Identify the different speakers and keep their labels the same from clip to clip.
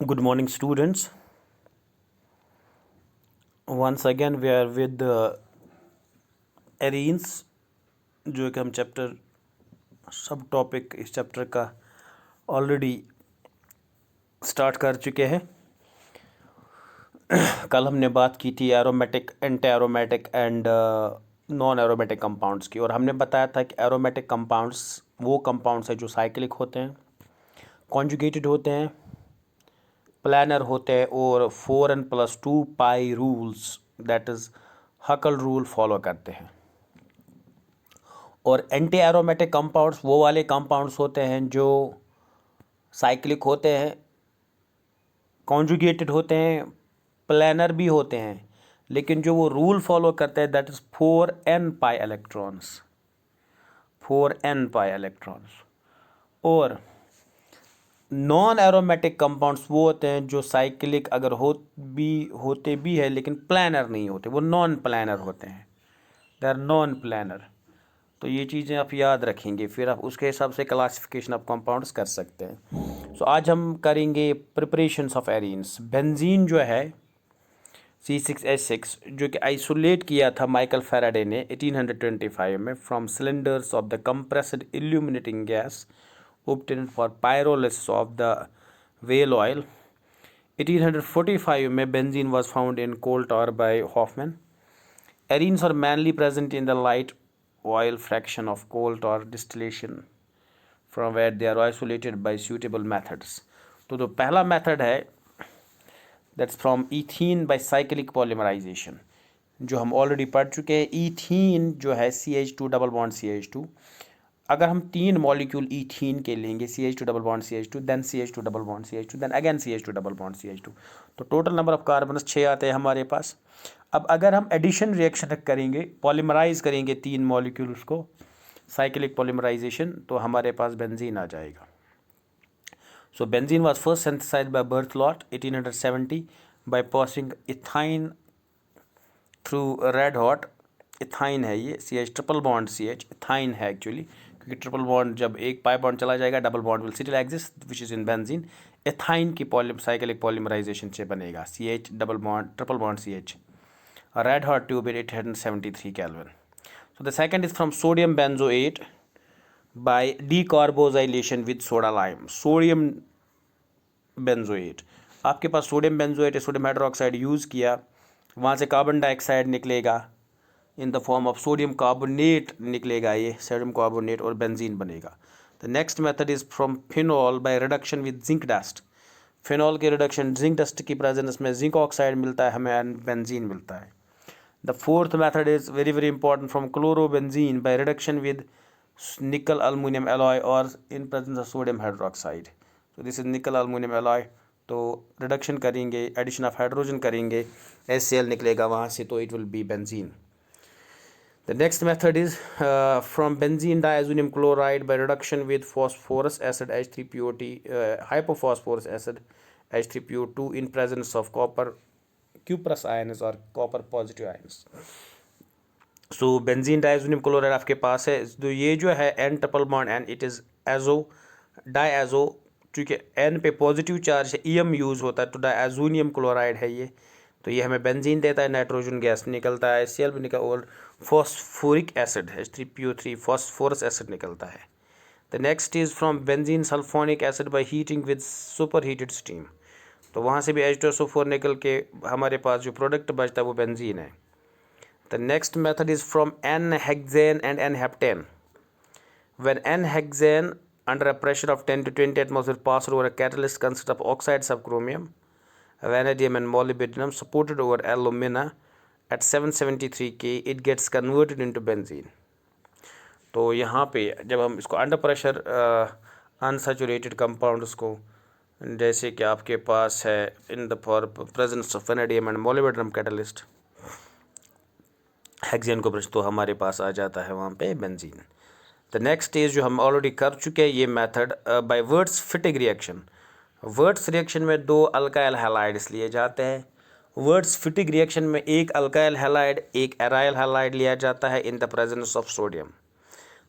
Speaker 1: Good morning, students. Once again, we are with the arenes, जो कि हम chapter सब टॉपिक इस चैप्टर का ऑलरेडी स्टार्ट कर चुके हैं। कल हमने बात की थी aromatic, anti aromatic and non aromatic compounds की, और हमने बताया था कि एरोमेटिक कंपाउंड्स वो कंपाउंड्स हैं जो साइक्लिक होते हैं, कॉन्जुगेटेड होते हैं, प्लानर होते हैं और 4n+2 pi rules, that is हकल rule follow करते हैं। और एंटी एरोमेटिक कंपाउंड्स वो वाले कंपाउंड्स होते हैं जो साइक्लिक होते हैं, कॉन्जुगेटेड होते हैं, प्लानर भी होते हैं, लेकिन जो वो रूल फॉलो करते हैं that is 4n pi electrons, 4n pi electrons. और नॉन एरोमेटिक कंपाउंड्स वो होते हैं जो साइक्लिक अगर होते भी है लेकिन प्लानर नहीं होते, वो नॉन प्लानर होते हैं, दे आर नॉन प्लानर। तो ये चीज़ें आप याद रखेंगे, फिर आप उसके हिसाब से क्लासिफिकेशन ऑफ कंपाउंड्स कर सकते हैं। सो आज हम करेंगे प्रिपरेशंस ऑफ एरीन्स। बेंजीन जो है C6H6, जो कि आइसोलेट किया था माइकल फैराडे ने 1825 में from cylinders of the compressed illuminating gas obtained for pyrolysis of the whale oil. 1845 में benzene was found in coal tar by Hoffman. Arenes are mainly present in the light oil fraction of coal tar distillation from where they are isolated by suitable methods. तो जो पहला method है that's from ethene by cyclic polymerization, जो हम already पढ़ चुके हैं। Ethene जो है CH2 डबल बॉन्ड CH2, अगर हम 3 मॉलिक्यूल ईथीन के लेंगे CH2 double bond CH2, then CH2 double bond CH2, then again CH2 double bond CH2, तो टोटल नंबर ऑफ कार्बन 6 आते हैं हमारे पास। अब अगर हम एडिशन रिएक्शन करेंगे, पॉलीमराइज करेंगे 3 मॉलिक्यूल्स को, साइक्लिक पॉलीमराइजेशन, तो हमारे पास बेंजीन आ जाएगा। So benzene was first synthesized by Berthelot 1870 by passing ethyne through red hot. Ethyne है ये, CH triple bond CH ethyne है एक्चुअली, क्योंकि ट्रिपल बॉन्ड जब एक पाई बॉन्ड चला जाएगा double bond will still exist which is in benzene. Ethyne की cyclic polymerization से बनेगा CH double bond triple bond CH। Red hot tube at 873 kelvin. So the second is from sodium benzoate by decarboxylation with soda lime. Sodium benzoate, आपके पास sodium benzoate है, sodium hydroxide use किया, वहाँ से carbon dioxide निकलेगा in the form of sodium carbonate निकलेगा, ये sodium carbonate, और बेंजीन बनेगा। The next method is from phenol by reduction with zinc dust. Phenol के रिडक्शन जिंक डस्ट की प्रेजेंस में जिंक ऑक्साइड मिलता है हमें एंड बेंजीन मिलता है। The fourth method is very very important, from chlorobenzene bye reduction with निकल aluminium alloy और इन प्रेजेंस ऑफ सोडियम हाइड्रोक्साइड। तो दिस इज निकल अल्मोनियम एलॉय, तो रिडक्शन करेंगे, एडिशन ऑफ हाइड्रोजन करेंगे, HCl निकलेगा वहाँ से, तो it will B benzene. The next method is from benzene diazonium chloride by reduction with phosphorus acid H3PO2, hypophosphorus acid H3PO2 in presence of copper cuprous ions or copper positive ions. So benzene diazonium chloride आपके पास है, तो ये जो है N triple bond N, it is azo diazo, क्योंकि N पे positive charge है, EM यूज़ होता है, तो डायजोनियम क्लोराइड है ये, तो ये हमें बेंजीन देता है, नाइट्रोजन गैस निकलता है, HCl भी निकल, और phosphoric acid H3PO3 phosphorous acid निकलता है। The next is from benzene sulphonic acid by heating with super heated steam, तो वहाँ से भी H2SO4 निकल के हमारे पास जो प्रोडक्ट बचता है वो बेंजीन है। The next method is from N-hexane and N-heptane. When N-hexane under a pressure of 10 to 20 atmosphere pass over a catalyst consists of oxides of chromium, vanadium and molybdenum supported over alumina at 773 K, it gets converted into benzene. तो यहाँ पे जब हम इसको under pressure unsaturated compounds को, जैसे कि आपके पास है in the for presence of vanadium and molybdenum catalyst, hexane को ब्रश, तो हमारे पास आ जाता है वहाँ पे बेंजीन। द नेक्स्ट इज जो हम ऑलरेडी कर चुके हैं ये method by words fitting reaction. Words reaction में 2 अल्काइल हैलाइड्स लिए जाते हैं। वर्ड्स फिटिंग रिएक्शन में एक अल्काइल हैलाइड एक एराइल हैलाइड लिया जाता है in the presence of sodium.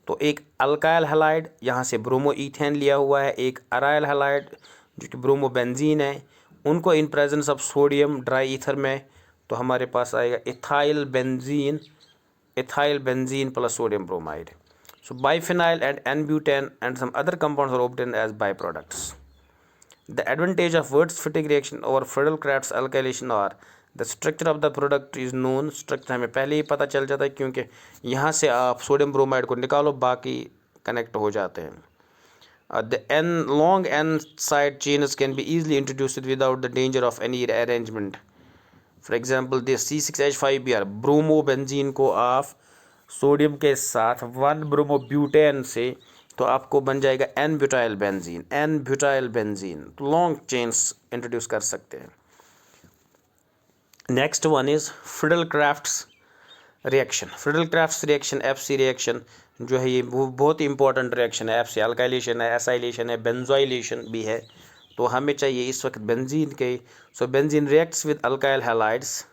Speaker 1: तो एक अल्काइल हैलाइड यहाँ से ब्रोमो ईथेन लिया हुआ है, एक एराइल हैलाइड जो कि ब्रोमो बेंजीन है, उनको इन presence of sodium dry ether में, तो हमारे पास आएगा ethyl benzene plus sodium bromide. So biphenyl and N-butane and some other compounds are obtained as byproducts. The advantage of Wurtz-Fittig reaction over Friedel-Crafts alkylation are the structure of the product is known. Structure हमें पहले ही पता चल जाता है क्योंकि यहाँ से आप सोडियम ब्रोमाइड को निकालो, बाकी कनेक्ट हो जाते हैं. The long N-side chains can be easily introduced without the danger of any rearrangement. For example, this C6H5Br bromobenzene को आप सोडियम के साथ 1-ब्रोमोब्यूटेन से, तो आपको बन जाएगा N-ब्यूटाइल बेंजीन. तो लॉन्ग चेन्स इंट्रोड्यूस कर सकते हैं. Next one is Friedel Crafts reaction. FC reaction जो है ये बहुत ही इंपॉर्टेंट रिएक्शन है. FC अल्काइलेशन है, एसाइलेशन है, बेंजोइलेशन भी है. तो हमें चाहिए इस वक्त बेंजीन के. So benzene reacts with alkyl halides.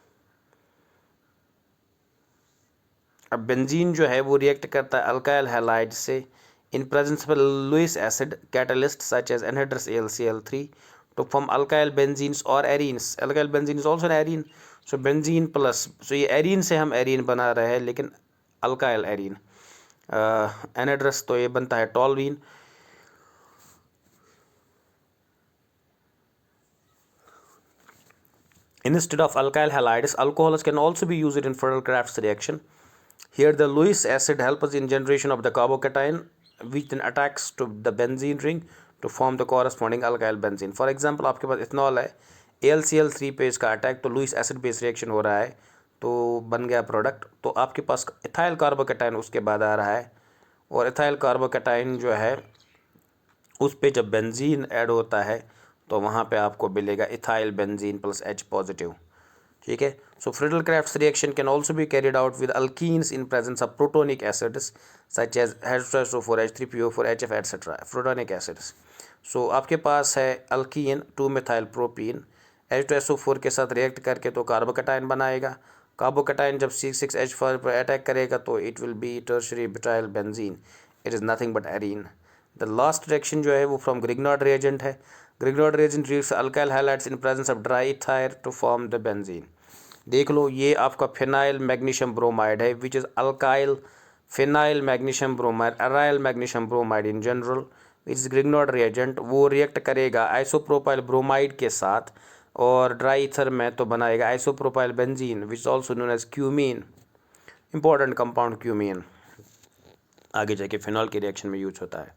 Speaker 1: अब बेंजीन जो है वो रिएक्ट करता है अल्काइल हैलाइड से in presence of Lewis acid catalyst such as anhydrous AlCl3 to form alkyl benzenes और arenes. Alkyl benzene is also an arene. So benzene plus, so ये arene से हम एरीन बना रहे हैं, लेकिन अल्काइल एरीन. एनहाइड्रस तो ये बनता है toluene. Instead of alkyl halides, alcohols can also be used in Friedel-Crafts reaction. Here the Lewis acid helps us in generation of the carbocation, which then attacks to the benzene ring to form the corresponding alkyl benzene. For example, आपके पास ethanol है, AlCl3 पे इसका attack, तो Lewis acid base reaction हो रहा है, तो बन गया प्रोडक्ट. तो आपके पास इथाइल कार्बोकेटाइन उसके बाद आ रहा है, और इथाइल कार्बोकेटाइन जो है उस पे जब बेंजीन ऐड होता है तो वहाँ पे आपको मिलेगा ethyl benzene plus H positive. ठीक है. So Friedel Crafts reaction can also be carried out with alkenes in presence of protonic acids such as H2SO4 H3PO4 HF etcetera. Protonic acids. So आपके पास है अल्कीन 2-मिथाइल प्रोपीन H2SO4 के साथ react करके तो carbocation बनाएगा. कार्बोकेटाइन जब C6H4 पर अटैक करेगा तो it will be tertiary butyl benzene. It is nothing but arene. The last reaction जो है वो फ्रॉम ग्रिग्नॉड रिएजेंट है. Grignard reagent reacts alkyl halides in presence of dry ether to form the benzene. देख लो, ये आपका phenyl magnesium bromide है, which is alkyl phenyl magnesium bromide, aryl magnesium bromide in general, which is Grignard reagent. वो react करेगा isopropyl bromide के साथ, और ड्राई ईथर में तो बनाएगा isopropyl benzene, which is also known as cumene. Important compound cumene आगे जाके फिनॉल की रिएक्शन में यूज होता है.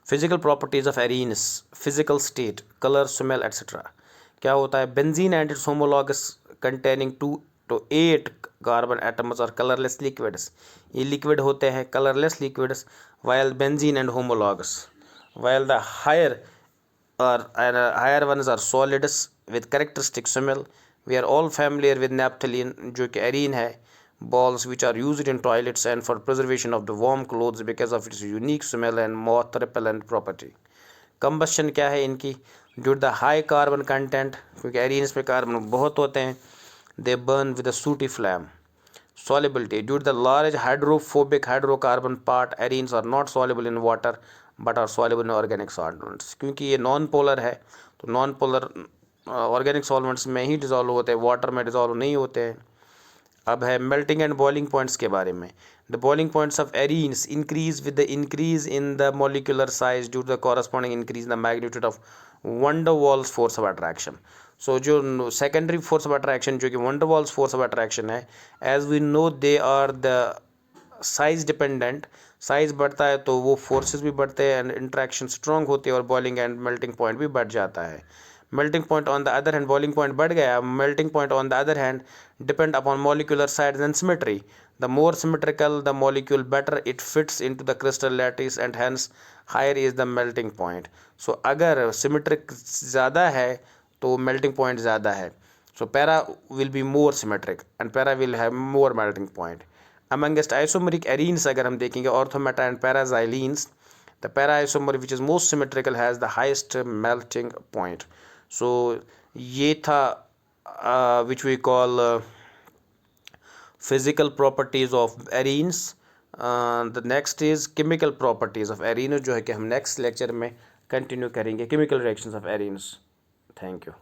Speaker 1: Physical properties of arenes, physical state, colour, smell etcetera. क्या होता है? Benzene and its homologous containing 2 to 8 carbon atoms or colorless liquids. ये liquid होते हैं colorless liquids, while benzene and homologous, while the higher ones are solids with characteristic smell. We are all familiar with naphthalene जो कि arene है, balls which are used in toilets and for preservation of the warm clothes because of its unique smell and moth repellent property. Combustion क्या है इनकी? Due the high carbon content, क्योंकि arenes पे carbon बहुत होते हैं, they burn with a sooty flame. Solubility, due the large hydrophobic hydrocarbon part, arenes are not soluble in water but are soluble in organic solvents. क्योंकि ये non polar है, तो non polar organic solvents में ही dissolve होते हैं, water में dissolve नहीं होते हैं. अब है मेल्टिंग एंड बॉइलिंग पॉइंट्स के बारे में. The boiling points of arenes increase with the increase in the molecular size due to the corresponding increase in the magnitude of van der Waals force of attraction. So जो secondary force of attraction जो कि van der Waals force of attraction है, as we know they are the size dependent. Size बढ़ता है तो वो forces भी बढ़ते हैं एंड इंट्रैक्शन स्ट्रॉन्ग होती है, और बॉइलिंग एंड मेल्टिंग पॉइंट भी बढ़ जाता है. Melting point on the other hand, boiling point बढ़ गया, melting point on the other hand depend upon molecular size and symmetry. The more symmetrical the molecule better it fits into the crystal lattice and hence higher is the melting point. So अगर symmetric ज़्यादा है तो melting point ज़्यादा है. So para will be more symmetric and para will have more melting point. Amongst isomeric arenes अगर हम देखेंगे, ortho meta and para xylenes, the para isomer which is most symmetrical has the highest melting point. So ये था which we call physical properties of arenes. The next is chemical properties of arene, जो है कि हम next lecture में continue करेंगे chemical reactions of arenes. Thank you.